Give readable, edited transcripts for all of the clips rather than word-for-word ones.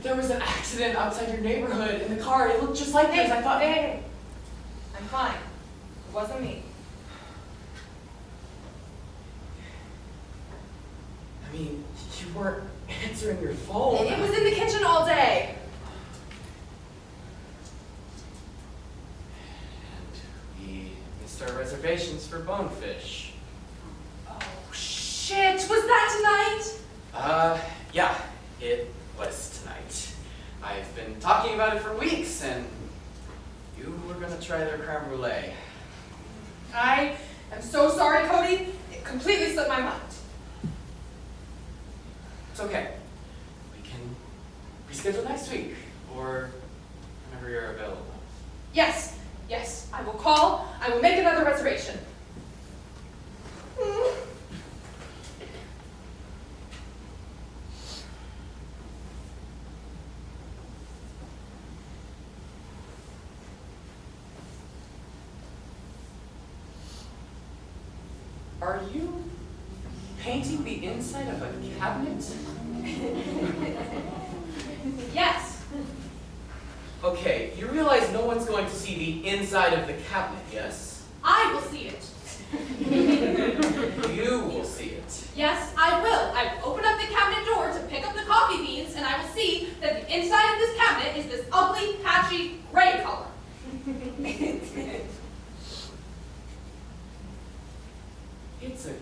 there was an accident outside your neighborhood in the car. It looked just like yours. I thought. Hey, I'm fine. It wasn't me. I mean, you weren't answering your phone. It was in the kitchen all day. And we missed our reservations for Bonefish. Oh, shit. Was that tonight? Yeah, it was tonight. I've been talking about it for weeks, and you were gonna try their creme brulee. I am so sorry, Cody. It completely slipped my mind. It's okay. We can reschedule next week, or whenever you're available. Yes, I will call. I will make another reservation. Are you painting the inside of a cabinet? Yes. Okay, you realize no one's going to see the inside of the cabinet, yes? I will see it. You will see it. Yes, I will. I will open up the cabinet door to pick up the coffee beans, and I will see that the inside of this cabinet is this ugly, patchy, gray color. It's a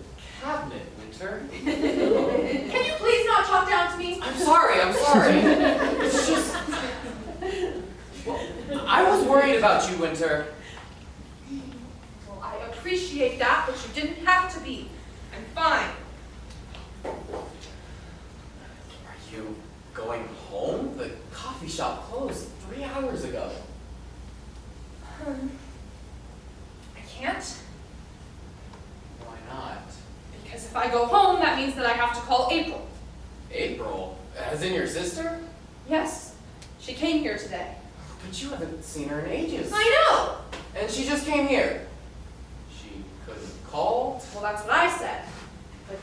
cabinet, Winter. Can you please not talk down to me? I'm sorry. It's just... Well, I was worried about you, Winter. Well, I appreciate that, but you didn't have to be. I'm fine. Are you going home? The coffee shop closed 3 hours ago. I can't, Why not? because if I go home, that means that I have to call April. April? As in your sister? Yes, she came here today. But you haven't seen her in ages. I know! And she just came here. She couldn't call? Well, that's what I said. But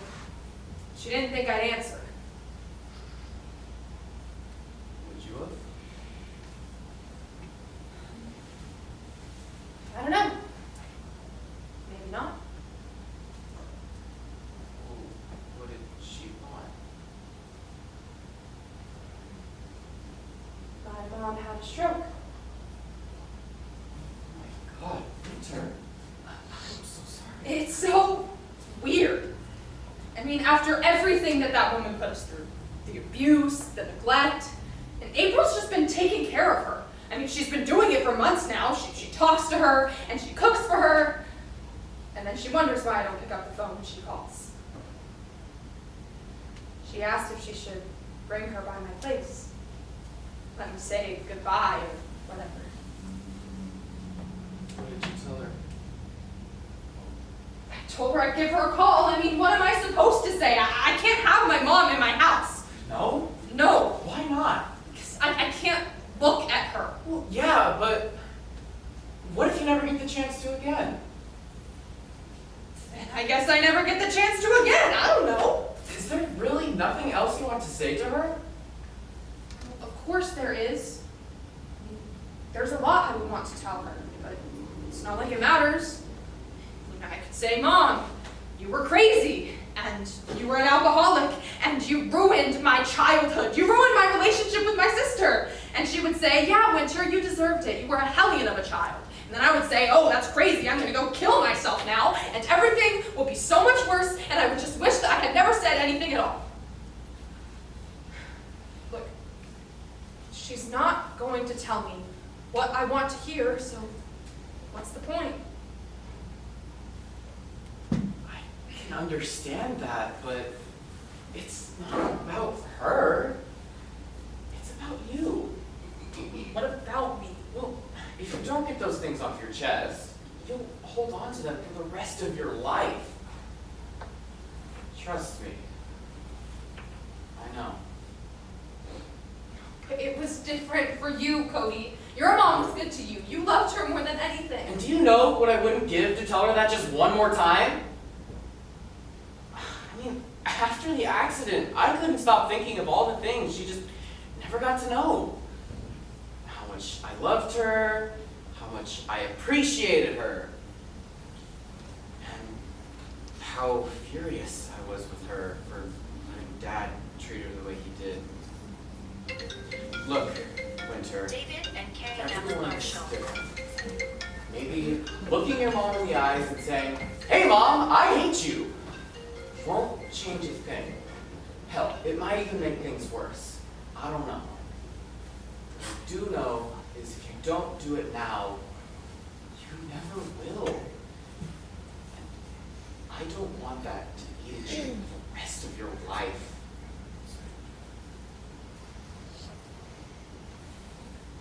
she didn't think I'd answer. Would you have? I don't know. Maybe not. What did she want? My mom had a stroke. Oh my God, Winter. I'm so sorry. It's so weird. I mean, after everything that woman put us through, the abuse, the neglect, and April's just been taking care of her. I mean, she's been doing it for months now. She talks to her, and she cooks for her, and then she wonders why I don't pick up the phone when she calls. She asked if she should bring her by my place. Let me say goodbye or whatever. What did you tell her? I told her I'd give her a call. I mean, what am I supposed to say? I can't have my mom in my house. No? No, Why not? because I can't look at her. Well, yeah, but what if you never get the chance to again? And I guess I never get the chance to again. I don't know. Is there really nothing else you want to say to her? Of course there is. I mean, there's a lot I would want to tell her, but it's not like it matters. I mean, I could say, Mom, you were crazy, and you were an alcoholic, and you ruined my childhood. You ruined my relationship with my sister. And she would say, yeah, Winter, you deserved it. You were a hellion of a child. And then I would say, oh, that's crazy. I'm going to go kill myself now, and everything will be so much worse, and I would just wish that I had never said anything at all. Look, she's not going to tell me what I want to hear, so what's the point? I can understand that, but it's not about her. It's about you. What about me? Well, if you don't get those things off your chest, you'll hold on to them for the rest of your life. Trust me. I know. It was different for you, Cody. Your mom was good to you. You loved her more than anything. And do you know what I wouldn't give to tell her that just one more time? I mean, after the accident, I couldn't stop thinking of all the things she just never got to know how much I loved her, how much I appreciated her, and how furious I was with her for letting Dad treat her the way he did. Look, Winter, David and Kay and everyone is Marshall. different. Maybe looking your mom in the eyes and saying, "Hey Mom, I hate you," won't change a thing. Hell, it might even make things worse. I don't know. What I do know is if you don't do it now, you never will. And I don't want that to eat at you the rest of your life.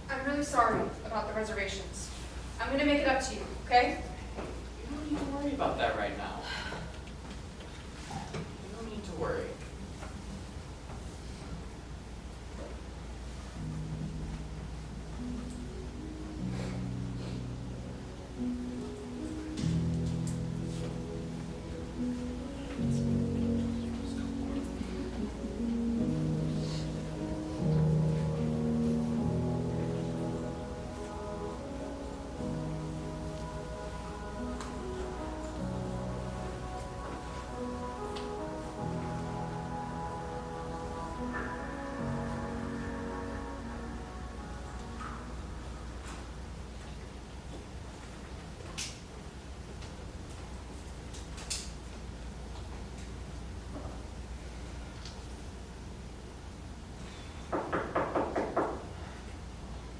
I'm really sorry about the reservations. I'm gonna make it up to you, okay? You don't need to worry about that right now. You don't need to worry.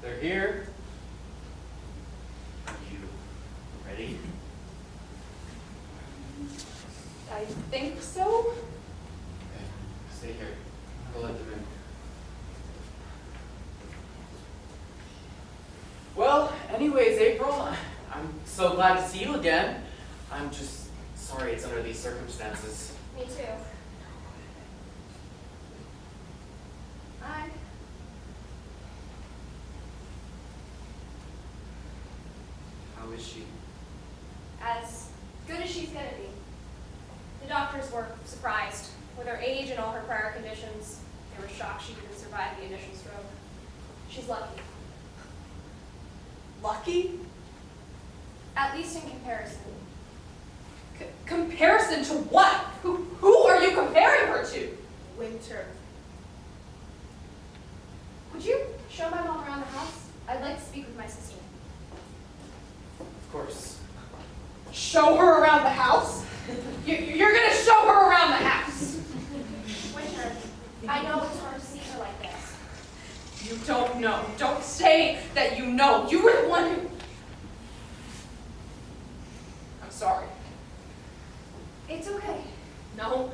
They're here. Are you ready? I think so. Okay, stay here. I'll let them in. Well, anyways, April, I'm so glad to see you again. I'm just sorry it's under these circumstances. Me too. Hi. How is she? As good as she's gonna be. The doctors were surprised. With her age and all her prior conditions, they were shocked she didn't survive the initial stroke. She's lucky, Lucky? at least in comparison. Comparison to what? Who are you comparing her to? Winter. Would you show my mom around the house? I'd like to speak with my sister. Of course. Show her around the house? You're gonna show her around the house. Winter, I know it's hard to see her like this. You don't know. Don't say that you know. You were the one who... I'm sorry. It's okay. No,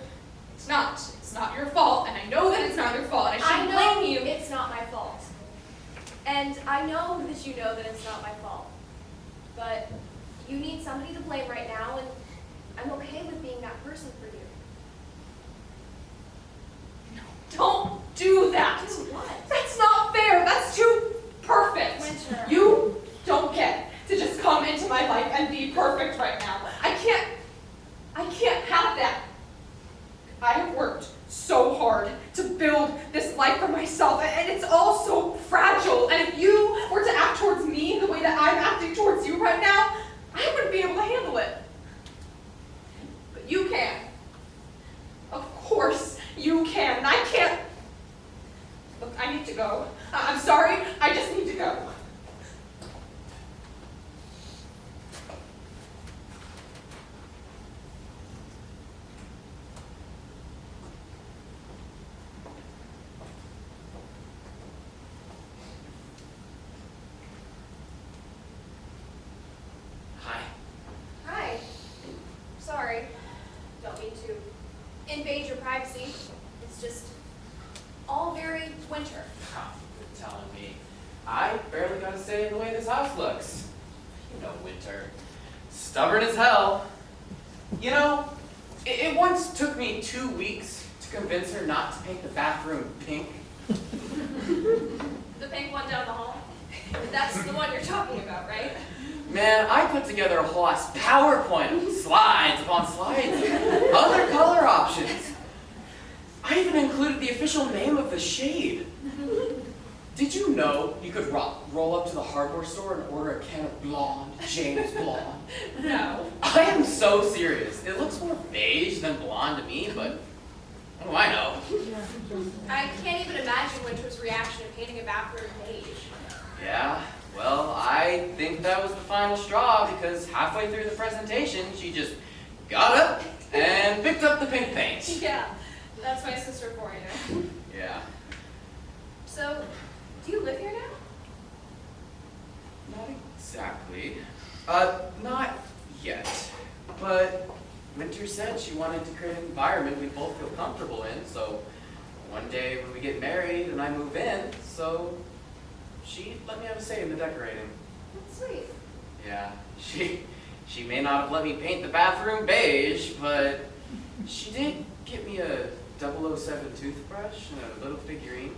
it's not. It's not your fault, and I know that it's not your fault, and I I shouldn't know blame you. it's not my fault. And I know that you know that it's not my fault. But you need somebody to blame right now, and I'm okay with being that person for you. Don't do that. Do what? That's not fair. That's too perfect. Winter. You don't get to just come into my life and be perfect right now. I can't have that. I have worked so hard to build this life for myself, and it's all so fragile. And if you were to act towards me the way that I'm acting towards you right now, I wouldn't be able to handle it. But you can. Of course you can. And I can't. Look, I need to go. I'm sorry. I just need to go. Hi. Hi. Sorry. Don't mean to invade your privacy. It's just all very Winter. You're telling me. I barely got a say in the way this house looks. You know, Winter. Stubborn as hell. You know, it once took me 2 weeks to convince her not to paint the bathroom pink. The pink one down the hall. That's the one you're talking about, right? Man, I put together a whole ass PowerPoint of slides upon slides, other color options. I even included the official name of the shade. Did you know you could roll up to the hardware store and order a can of blonde, James Blonde? No. I am so serious. It looks more beige than blonde to me, but what do I know? I can't even imagine Winter's reaction to painting a bathroom beige. Yeah, well, I think that was the final straw because halfway through the presentation, she just got up and picked up the pink paint. Yeah, that's my sister for you. Yeah. So, do you live here now? Not exactly. Not yet. But Winter said she wanted to create an environment we both feel comfortable in, so one day when we get married and I move in, so she let me have a say in the decorating. That's sweet. Yeah, she may not have let me paint the bathroom beige, but she did get me a 007 toothbrush and a little figurine.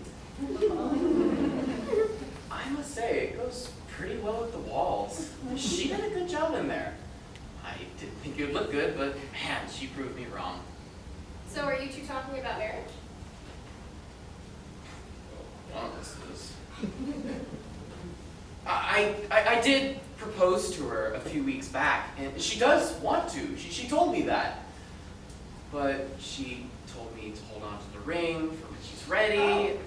I must say, it goes pretty well with the walls. She did a good job in there. I didn't think it would look good, but man, she proved me wrong. So are you two talking about marriage? One of us is. I did propose to her a few weeks back, and she does want to. She told me that. But she told me to hold on to the ring for when she's ready. Oh.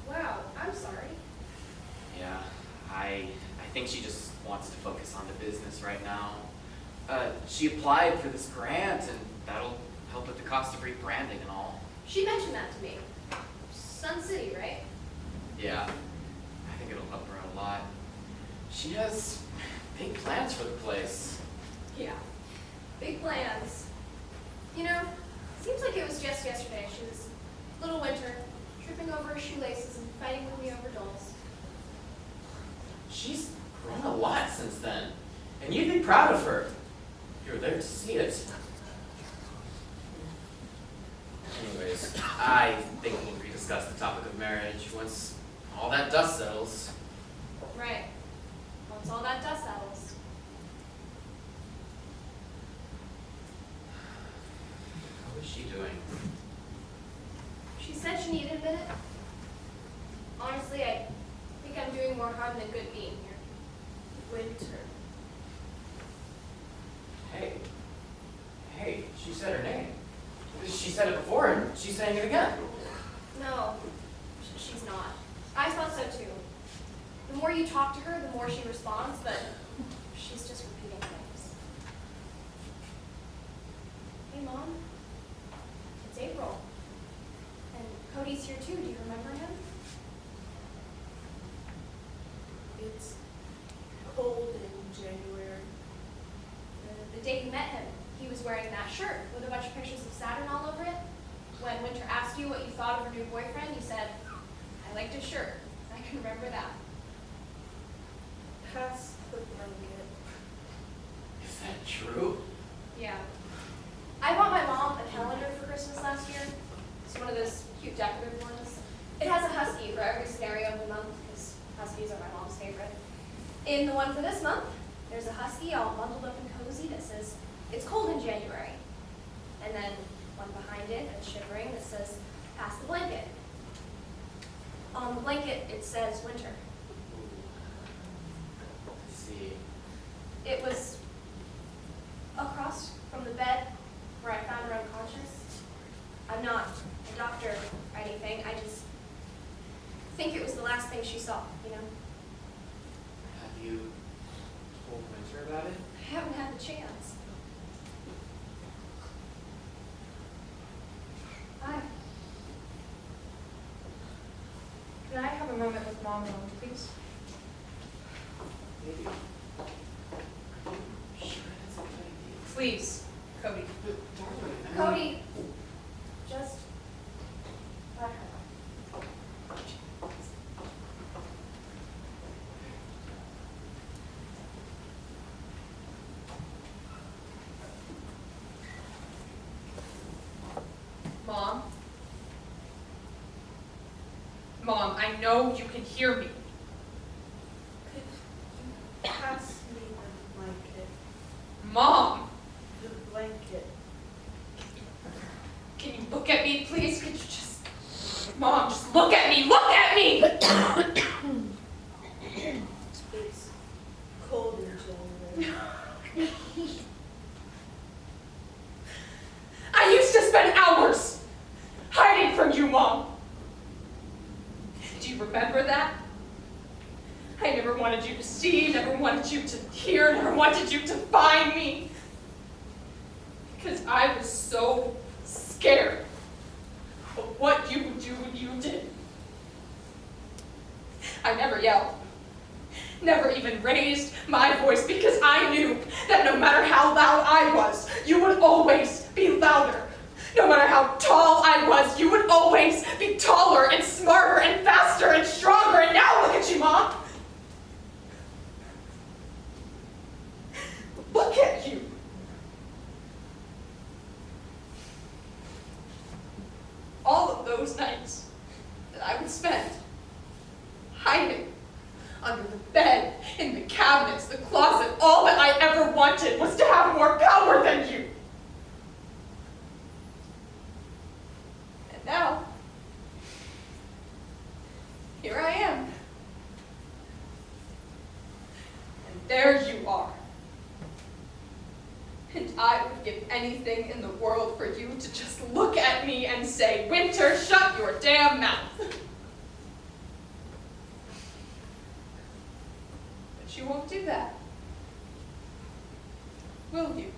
Wow, I'm sorry. Yeah, I think she just wants to focus on the business right now. She applied for this grant, and that'll help with the cost of rebranding and all. She mentioned that to me. Sun City, right? Yeah, I think it'll help her out a lot. She has big plans for the place. Yeah. Big plans. You know, seems like it was just yesterday. She was little Winter, tripping over her shoelaces and fighting with me over dolls. She's grown a lot since then, and you'd be proud of her. You were there to see it. Anyways, I think we'll rediscuss the topic of marriage once all that dust settles. Right. Once all that dust settles. How is she doing? She said she needed a minute. Honestly, I think I'm doing more harm than good being here. Winter. Hey, she said her name. She said it before, and she's saying it again. No, she's not. I thought so too. The more you talk to her, the more she responds, but she's just repeating things. Hey, Mom. It's April. And Cody's here too. Do you remember him? It's cold in January. The day you met him, he was wearing that shirt with a bunch of pictures of Saturn all over it. When Winter asked you what you thought of her new boyfriend, you said, I liked his shirt. I can remember that. Pass the blanket. Is that true? Yeah. I bought my mom a calendar for Christmas last year. It's one of those cute decorative ones. It has a husky for every scenario of the month, because huskies are my mom's favorite. In the one for this month, there's a husky all bundled up and cozy that says, it's cold in January. And then one behind it that's shivering that says, pass the blanket. On the blanket, it says winter. Let's see. It was across from the bed where I found her unconscious. I'm not a doctor or anything. I just think it was the last thing she saw, you know? Have you told Winter about it? I haven't had the chance. Hi. Can I have a moment with Mom alone, please? Maybe. Are you sure that's a good idea? Please, Cody. But, darling, I mean- Cody, just let her. Mom? Mom, I know you can hear me. Could you pass me the blanket? Mom! The blanket. Can you look at me, please? Could you just... Mom, just look at me! Look at me! that? I never wanted you to see, never wanted you to hear, never wanted you to find me. Because I was so scared of what you would do when you did. I never yelled, never even raised my voice, because I knew that no matter how loud I was, you would always be louder. No matter how tall I was, you would always be taller and smarter and faster and stronger. And now look at you, Mom. Look at you. All of those nights that I would spend hiding under the bed, in the cabinets, the closet, all that I ever wanted was to have more power than you. And now, here I am. And there you are. And I would give anything in the world for you to just look at me and say, Winter, shut your damn mouth. But you won't do that. Will you?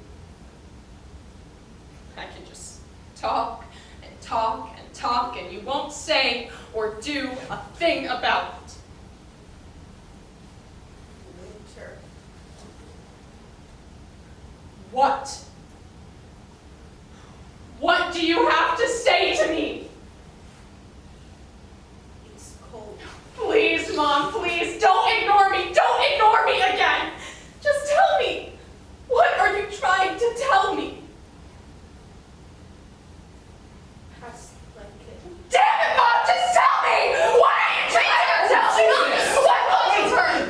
I can just talk and talk and talk, and you won't say or do a thing about it. Winter. What? What do you have to say to me? It's cold. Please, Mom, please, don't ignore me. Don't ignore me again. Just tell me. What are you trying to tell me? Pass the blanket. Damn it, Mom, just tell me! What are you trying to tell me? What was her?